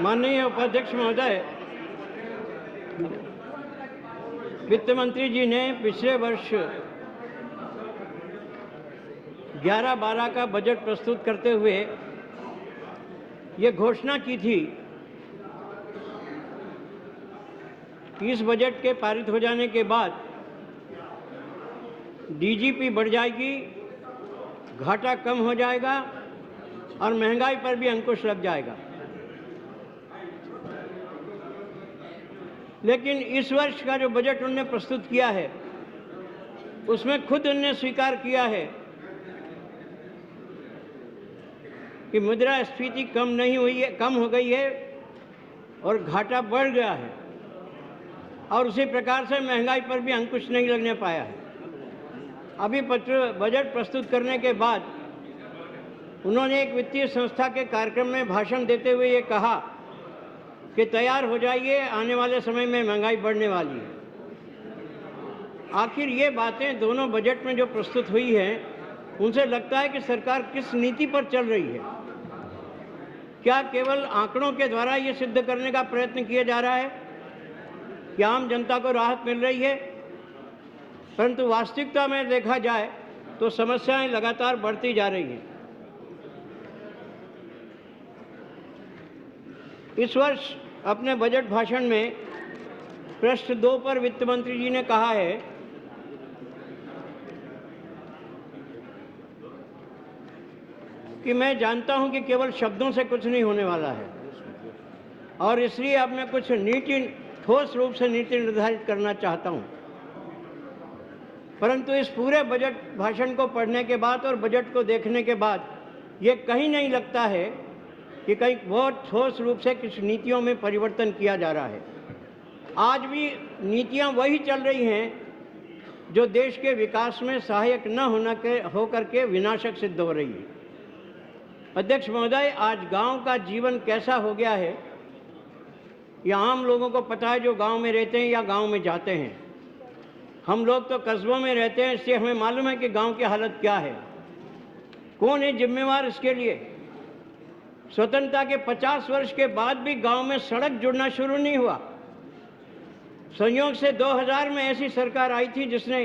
माननीय उपाध्यक्ष महोदय, वित्त मंत्री जी ने पिछले वर्ष 11-12 का बजट प्रस्तुत करते हुए ये घोषणा की थी कि इस बजट के पारित हो जाने के बाद डीजीपी बढ़ जाएगी, घाटा कम हो जाएगा और महंगाई पर भी अंकुश लग जाएगा। लेकिन इस वर्ष का जो बजट उन्होंने प्रस्तुत किया है उसमें खुद उन्होंने स्वीकार किया है कि मुद्रास्फीति कम नहीं हुई है, कम हो गई है और घाटा बढ़ गया है और उसी प्रकार से महंगाई पर भी अंकुश नहीं लगने पाया है। अभी बजट प्रस्तुत करने के बाद उन्होंने एक वित्तीय संस्था के कार्यक्रम में भाषण देते हुए ये कहा कि तैयार हो जाइए, आने वाले समय में महंगाई बढ़ने वाली है। आखिर ये बातें दोनों बजट में जो प्रस्तुत हुई हैं उनसे लगता है कि सरकार किस नीति पर चल रही है। क्या केवल आंकड़ों के द्वारा ये सिद्ध करने का प्रयत्न किया जा रहा है कि आम जनता को राहत मिल रही है, परंतु वास्तविकता में देखा जाए तो समस्याएं लगातार बढ़ती जा रही हैं। इस वर्ष अपने बजट भाषण में पृष्ठ 2 पर वित्त मंत्री जी ने कहा है कि मैं जानता हूं कि केवल शब्दों से कुछ नहीं होने वाला है और इसलिए अब मैं कुछ ठोस रूप से नीति निर्धारित करना चाहता हूं। परंतु इस पूरे बजट भाषण को पढ़ने के बाद और बजट को देखने के बाद ये कहीं नहीं लगता है कि कहीं बहुत ठोस रूप से कुछ नीतियों में परिवर्तन किया जा रहा है। आज भी नीतियां वही चल रही हैं जो देश के विकास में सहायक न होकर के विनाशक सिद्ध हो रही है। अध्यक्ष महोदय, आज गांव का जीवन कैसा हो गया है ये आम लोगों को पता है जो गांव में रहते हैं या गांव में जाते हैं। हम लोग तो कस्बों में रहते हैं, इसलिए हमें मालूम है कि गांव की हालत क्या है। कौन है जिम्मेवार इसके लिए? स्वतंत्रता के 50 वर्ष के बाद भी गांव में सड़क जुड़ना शुरू नहीं हुआ। संयोग से 2000 में ऐसी सरकार आई थी जिसने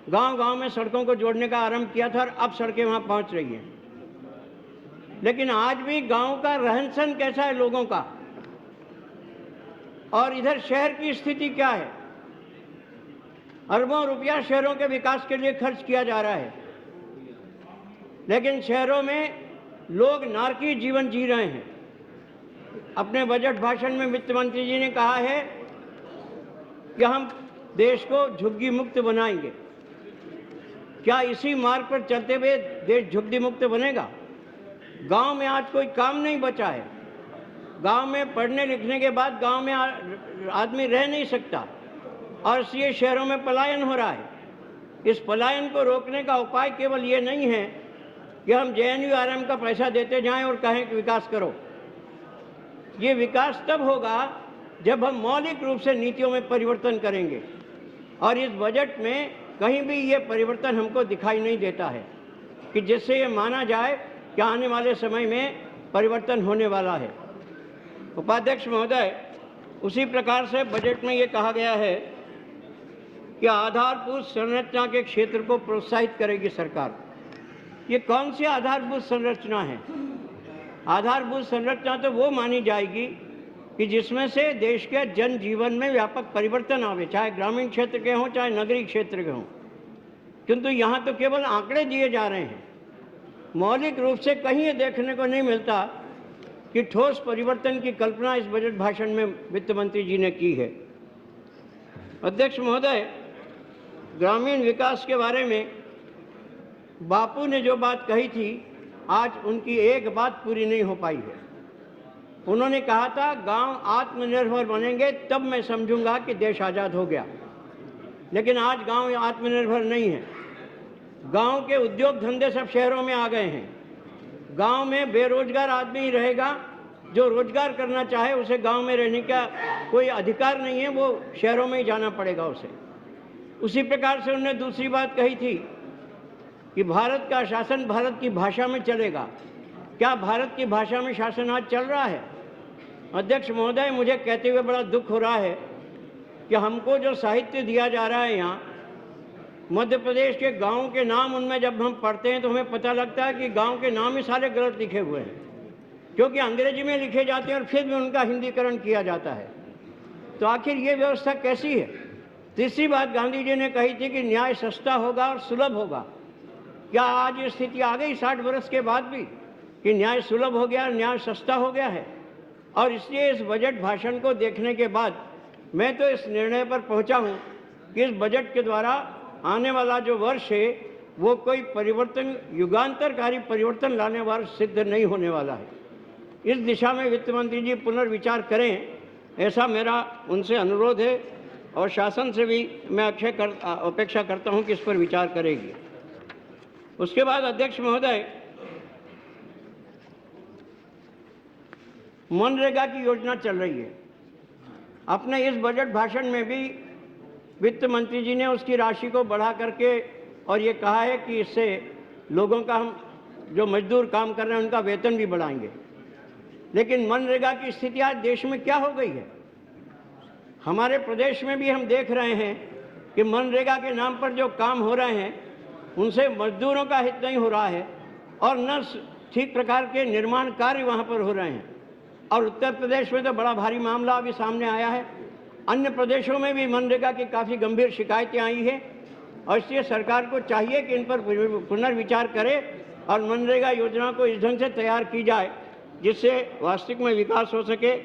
गांव-गांव में सड़कों को जोड़ने का आरंभ किया था और अब सड़कें वहां पहुंच रही हैं। लेकिन आज भी गांव का रहन सहन कैसा है लोगों का, और इधर शहर की स्थिति क्या है? अरबों रुपया शहरों के विकास के लिए खर्च किया जा रहा है, लेकिन शहरों में लोग नारकीय जीवन जी रहे हैं। अपने बजट भाषण में वित्त मंत्री जी ने कहा है कि हम देश को झुग्गी मुक्त बनाएंगे। क्या इसी मार्ग पर चलते हुए देश झुग्गी मुक्त बनेगा? गांव में आज कोई काम नहीं बचा है। गांव में पढ़ने लिखने के बाद गांव में आदमी रह नहीं सकता और इसलिए शहरों में पलायन हो रहा है। इस पलायन को रोकने का उपाय केवल ये नहीं है कि हम JNURM का पैसा देते जाएं और कहें कि विकास करो। ये विकास तब होगा जब हम मौलिक रूप से नीतियों में परिवर्तन करेंगे, और इस बजट में कहीं भी ये परिवर्तन हमको दिखाई नहीं देता है कि जिससे ये माना जाए कि आने वाले समय में परिवर्तन होने वाला है। उपाध्यक्ष महोदय, उसी प्रकार से बजट में ये कहा गया है कि आधारभूत संरचना के क्षेत्र को प्रोत्साहित करेगी सरकार। ये कौन सी आधारभूत संरचना है? आधारभूत संरचना तो वो मानी जाएगी कि जिसमें से देश के जनजीवन में व्यापक परिवर्तन आवे, चाहे ग्रामीण क्षेत्र के हों चाहे नगरीय क्षेत्र के हों। किंतु यहाँ तो केवल आंकड़े दिए जा रहे हैं, मौलिक रूप से कहीं ये देखने को नहीं मिलता कि ठोस परिवर्तन की कल्पना इस बजट भाषण में वित्त मंत्री जी ने की है। अध्यक्ष महोदय, ग्रामीण विकास के बारे में बापू ने जो बात कही थी, आज उनकी एक बात पूरी नहीं हो पाई है। उन्होंने कहा था गांव आत्मनिर्भर बनेंगे तब मैं समझूंगा कि देश आज़ाद हो गया, लेकिन आज गांव आत्मनिर्भर नहीं है। गांव के उद्योग धंधे सब शहरों में आ गए हैं। गांव में बेरोजगार आदमी रहेगा, जो रोजगार करना चाहे उसे गांव में रहने का कोई अधिकार नहीं है, वो शहरों में ही जाना पड़ेगा उसे। उसी प्रकार से उन्होंने दूसरी बात कही थी कि भारत का शासन भारत की भाषा में चलेगा। क्या भारत की भाषा में शासन आज चल रहा है? अध्यक्ष महोदय, मुझे कहते हुए बड़ा दुख हो रहा है कि हमको जो साहित्य दिया जा रहा है यहाँ, मध्य प्रदेश के गाँव के नाम उनमें जब हम पढ़ते हैं तो हमें पता लगता है कि गाँव के नाम ही सारे गलत लिखे हुए हैं, क्योंकि अंग्रेजी में लिखे जाते हैं और फिर भी उनका हिंदीकरण किया जाता है। तो आखिर ये व्यवस्था कैसी है? तीसरी बात गांधी जी ने कही थी कि न्याय सस्ता होगा और सुलभ होगा। क्या आज ये स्थिति आ गई 60 वर्ष के बाद भी कि न्याय सुलभ हो गया, न्याय सस्ता हो गया है? और इसलिए इस बजट भाषण को देखने के बाद मैं तो इस निर्णय पर पहुंचा हूं कि इस बजट के द्वारा आने वाला जो वर्ष है वो कोई परिवर्तन, युगांतरकारी परिवर्तन लाने वाला सिद्ध नहीं होने वाला है। इस दिशा में वित्त मंत्री जी पुनर्विचार करें, ऐसा मेरा उनसे अनुरोध है और शासन से भी मैं अपेक्षा करता हूं कि इस पर विचार करेगी। उसके बाद अध्यक्ष महोदय, मनरेगा की योजना चल रही है। अपने इस बजट भाषण में भी वित्त मंत्री जी ने उसकी राशि को बढ़ा करके और ये कहा है कि इससे लोगों का, हम जो मजदूर काम कर रहे हैं उनका वेतन भी बढ़ाएंगे। लेकिन मनरेगा की स्थिति आज देश में क्या हो गई है? हमारे प्रदेश में भी हम देख रहे हैं कि मनरेगा के नाम पर जो काम हो रहे हैं उनसे मजदूरों का हित नहीं हो रहा है और न ठीक प्रकार के निर्माण कार्य वहाँ पर हो रहे हैं। और उत्तर प्रदेश में तो बड़ा भारी मामला अभी सामने आया है। अन्य प्रदेशों में भी मनरेगा की काफ़ी गंभीर शिकायतें आई हैं और इसलिए सरकार को चाहिए कि इन पर पुनर्विचार करे और मनरेगा योजना को इस ढंग से तैयार की जाए जिससे वास्तविक में विकास हो सके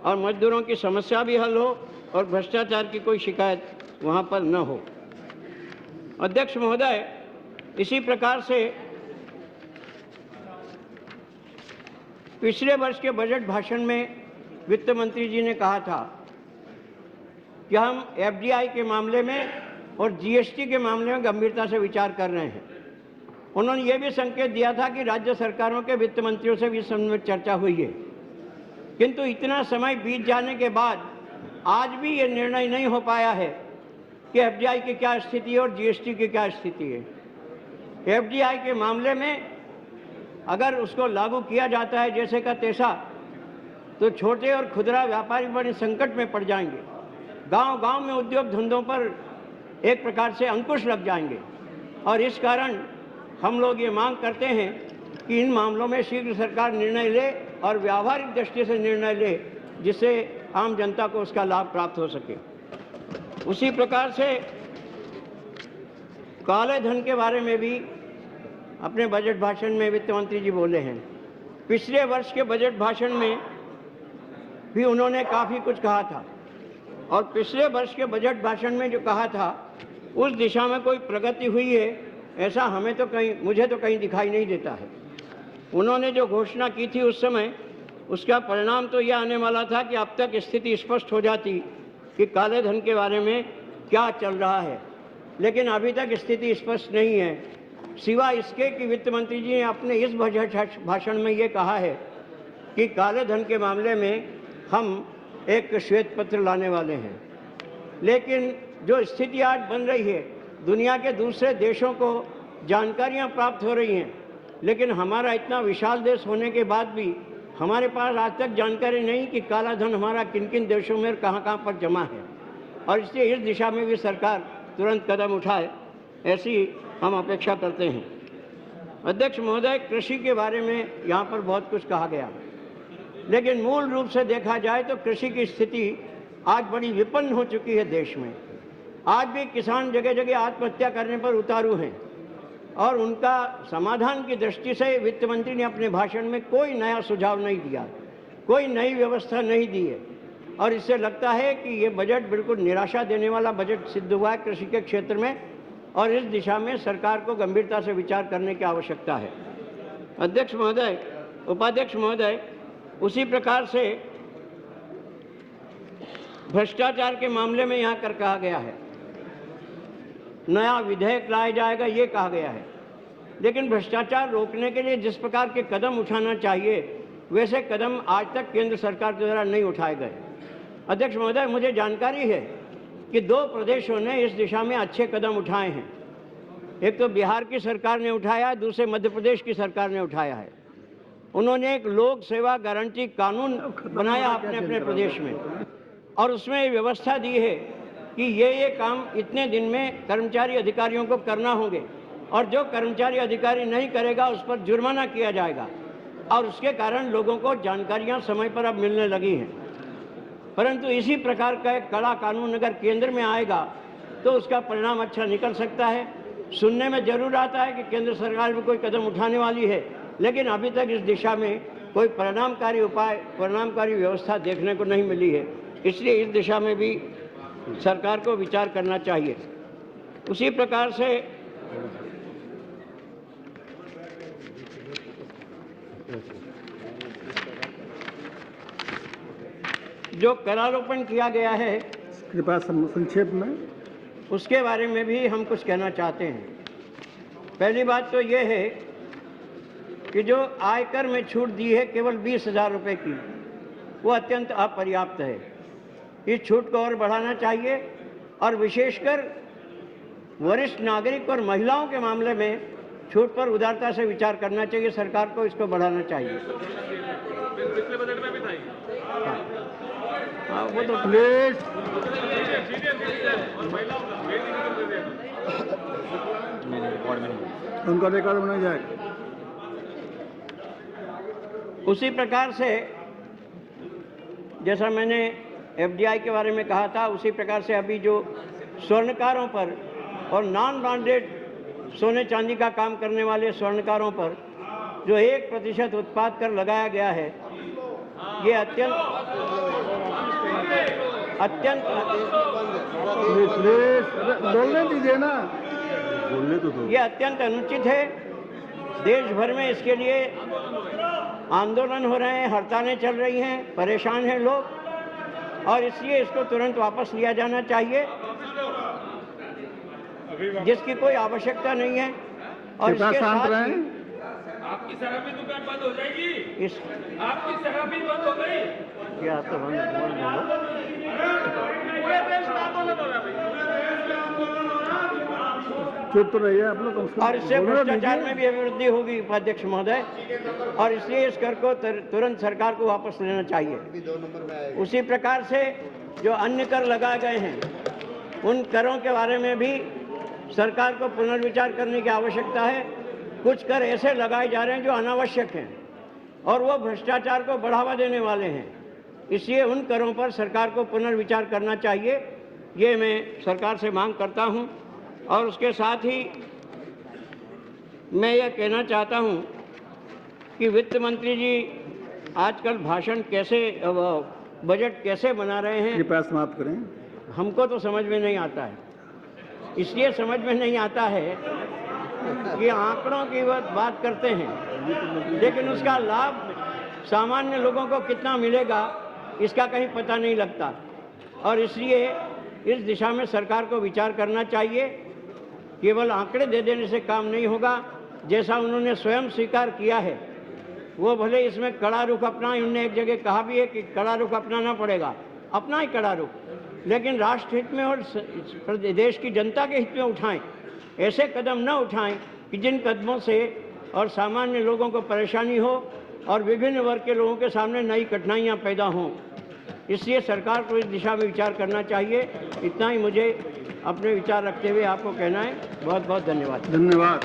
और मजदूरों की समस्या भी हल हो और भ्रष्टाचार की कोई शिकायत वहाँ पर न हो। अध्यक्ष महोदय, इसी प्रकार से पिछले वर्ष के बजट भाषण में वित्त मंत्री जी ने कहा था कि हम एफडीआई के मामले में और जीएसटी के मामले में गंभीरता से विचार कर रहे हैं। उन्होंने ये भी संकेत दिया था कि राज्य सरकारों के वित्त मंत्रियों से भी इस संबंध में चर्चा हुई है, किंतु इतना समय बीत जाने के बाद आज भी ये निर्णय नहीं हो पाया है कि एफडीआई की क्या स्थिति है और जीएसटी की क्या स्थिति है। एफडीआई के मामले में अगर उसको लागू किया जाता है जैसे का तैसा, तो छोटे और खुदरा व्यापारी बड़े संकट में पड़ जाएंगे। गांव-गांव में उद्योग धंधों पर एक प्रकार से अंकुश लग जाएंगे और इस कारण हम लोग ये मांग करते हैं कि इन मामलों में शीघ्र सरकार निर्णय ले और व्यावहारिक दृष्टि से निर्णय ले जिससे आम जनता को उसका लाभ प्राप्त हो सके। उसी प्रकार से काले धन के बारे में भी अपने बजट भाषण में वित्त मंत्री जी बोले हैं। पिछले वर्ष के बजट भाषण में भी उन्होंने काफ़ी कुछ कहा था और पिछले वर्ष के बजट भाषण में जो कहा था उस दिशा में कोई प्रगति हुई है ऐसा मुझे तो कहीं दिखाई नहीं देता है। उन्होंने जो घोषणा की थी उस समय, उसका परिणाम तो यह आने वाला था कि अब तक स्थिति स्पष्ट हो जाती कि काले धन के बारे में क्या चल रहा है, लेकिन अभी तक स्थिति स्पष्ट नहीं है, सिवाय इसके कि वित्त मंत्री जी ने अपने इस बजट भाषण में ये कहा है कि काले धन के मामले में हम एक श्वेत पत्र लाने वाले हैं। लेकिन जो स्थिति आज बन रही है, दुनिया के दूसरे देशों को जानकारियां प्राप्त हो रही हैं, लेकिन हमारा इतना विशाल देश होने के बाद भी हमारे पास आज तक जानकारी नहीं कि काला धन हमारा किन किन देशों में कहाँ पर जमा है और इसलिए इस दिशा में भी सरकार तुरंत कदम उठाए, ऐसी हम अपेक्षा करते हैं। अध्यक्ष महोदय, कृषि के बारे में यहाँ पर बहुत कुछ कहा गया, लेकिन मूल रूप से देखा जाए तो कृषि की स्थिति आज बड़ी विपन्न हो चुकी है देश में। आज भी किसान जगह जगह आत्महत्या करने पर उतारू हैं और उनका समाधान की दृष्टि से वित्त मंत्री ने अपने भाषण में कोई नया सुझाव नहीं दिया, कोई नई व्यवस्था नहीं दी है और इससे लगता है कि ये बजट बिल्कुल निराशा देने वाला बजट सिद्ध हुआ है कृषि के क्षेत्र में और इस दिशा में सरकार को गंभीरता से विचार करने की आवश्यकता है। अध्यक्ष महोदय, उपाध्यक्ष महोदय, उसी प्रकार से भ्रष्टाचार के मामले में यहाँ कहा गया है नया विधेयक लाया जाएगा, ये कहा गया है, लेकिन भ्रष्टाचार रोकने के लिए जिस प्रकार के कदम उठाना चाहिए वैसे कदम आज तक केंद्र सरकार के द्वारा नहीं उठाए गए। अध्यक्ष महोदय, मुझे जानकारी है कि 2 प्रदेशों ने इस दिशा में अच्छे कदम उठाए हैं। एक तो बिहार की सरकार ने उठाया है, दूसरे मध्य प्रदेश की सरकार ने उठाया है उन्होंने एक लोक सेवा गारंटी कानून बनाया अपने अपने प्रदेश में, और उसमें ये व्यवस्था दी है कि ये काम इतने दिन में कर्मचारी अधिकारियों को करना होंगे, और जो कर्मचारी अधिकारी नहीं करेगा उस पर जुर्माना किया जाएगा। और उसके कारण लोगों को जानकारियां समय पर अब मिलने लगी हैं। परंतु इसी प्रकार का एक कड़ा कानून अगर केंद्र में आएगा तो उसका परिणाम अच्छा निकल सकता है। सुनने में जरूर आता है कि केंद्र सरकार भी कोई कदम उठाने वाली है, लेकिन अभी तक इस दिशा में कोई परिणामकारी उपाय, परिणामकारी व्यवस्था देखने को नहीं मिली है। इसलिए इस दिशा में भी सरकार को विचार करना चाहिए। उसी प्रकार से जो करारोपण किया गया है, कृपया संक्षेप में, उसके बारे में भी हम कुछ कहना चाहते हैं। पहली बात तो ये है कि जो आयकर में छूट दी है केवल 20,000 रुपये की, वो अत्यंत अपर्याप्त है। इस छूट को और बढ़ाना चाहिए, और विशेषकर वरिष्ठ नागरिक और महिलाओं के मामले में छूट पर उदारता से विचार करना चाहिए। सरकार को इसको बढ़ाना चाहिए। पिछले बजट में भी था। हाँ, वो तो प्लीज उनका रिकॉर्ड बनाया जाएगा। उसी प्रकार से जैसा मैंने एफडीआई के बारे में कहा था, उसी प्रकार से अभी जो स्वर्णकारों पर और नॉन ब्रांडेड सोने चांदी का काम करने वाले स्वर्णकारों पर जो 1% उत्पाद कर लगाया गया है, ये अत्यंत बोलने दीजिए ना, बोलने तो दो। ये अत्यंत अनुचित है। देश भर में इसके लिए आंदोलन हो रहे हैं, हड़तालें चल रही हैं, परेशान हैं लोग, और इसलिए इसको तुरंत वापस लिया जाना चाहिए, जिसकी कोई आवश्यकता नहीं है। और इसके साथ ही आपकी शराबी दुकान बंद हो जाएगी। इस आपकी शराबी बंद हो गई। क्या तो पूरे देश में आंदोलन हो रहा है चुप तो रहिए आप लोग। और इससे भ्रष्टाचार में भी अभिवृद्धि होगी उपाध्यक्ष महोदय, और इसलिए इस कर को तुरंत सरकार को वापस लेना चाहिए। उसी प्रकार से जो अन्य कर लगाए गए हैं, उन करों के बारे में भी सरकार को पुनर्विचार करने की आवश्यकता है। कुछ कर ऐसे लगाए जा रहे हैं जो अनावश्यक हैं और वो भ्रष्टाचार को बढ़ावा देने वाले हैं। इसलिए उन करों पर सरकार को पुनर्विचार करना चाहिए, ये मैं सरकार से मांग करता हूं। और उसके साथ ही मैं ये कहना चाहता हूं कि वित्त मंत्री जी आजकल भाषण कैसे, बजट कैसे बना रहे हैं, कृपया समाप्त करें। हमको तो समझ में नहीं आता है। इसलिए समझ में नहीं आता है कि आंकड़ों की बात करते हैं, लेकिन उसका लाभ सामान्य लोगों को कितना मिलेगा इसका कहीं पता नहीं लगता। और इसलिए इस दिशा में सरकार को विचार करना चाहिए। केवल आंकड़े दे देने से काम नहीं होगा। जैसा उन्होंने स्वयं स्वीकार किया है, वो भले इसमें कड़ा रुख अपनाए। उन्होंने एक जगह कहा भी है कि कड़ा रुख अपनाना पड़ेगा, अपना ही कड़ा रुख, लेकिन राष्ट्र हित में और देश की जनता के हित में उठाएं। ऐसे कदम न उठाएं कि जिन कदमों से और सामान्य लोगों को परेशानी हो और विभिन्न वर्ग के लोगों के सामने नई कठिनाइयां पैदा हों। इसलिए सरकार को इस दिशा में विचार करना चाहिए। इतना ही मुझे अपने विचार रखते हुए आपको कहना है। बहुत बहुत धन्यवाद। धन्यवाद।